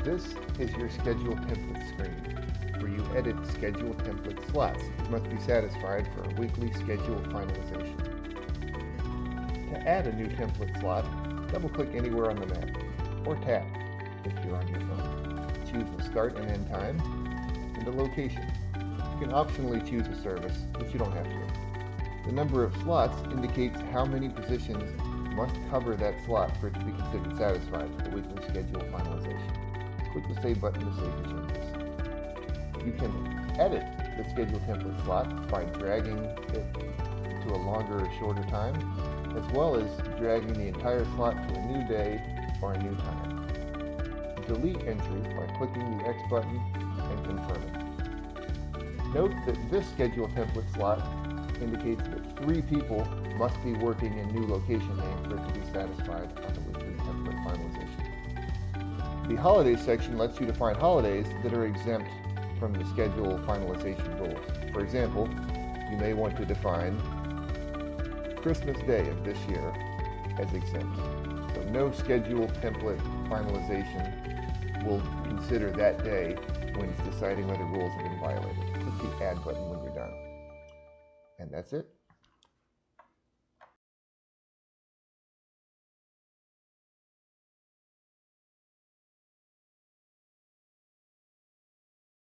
This is your schedule template screen, where you edit schedule template slots that must be satisfied for a weekly schedule finalization. To add a new template slot, double-click anywhere on the map, or tap if you're on your phone. Choose the start and end time and the location. You can optionally choose a service, but you don't have to. The number of slots indicates how many positions must cover that slot for it to be considered satisfied for the weekly schedule finalization. Click the Save button to save the changes. You can edit the schedule template slot by dragging it to a longer or shorter time, as well as dragging the entire slot to a new day or a new time. Delete entries by clicking the X button and confirming. Note that this schedule template slot indicates that 3 people must be working in new location name for it to be satisfied on the weekly template finalization. The holidays section lets you define holidays that are exempt from the schedule finalization rules. For example, you may want to define Christmas Day of this year as exempt. So no schedule template finalization will consider that day when it's deciding whether rules have been violated. Click the Add button when you're done. And that's it.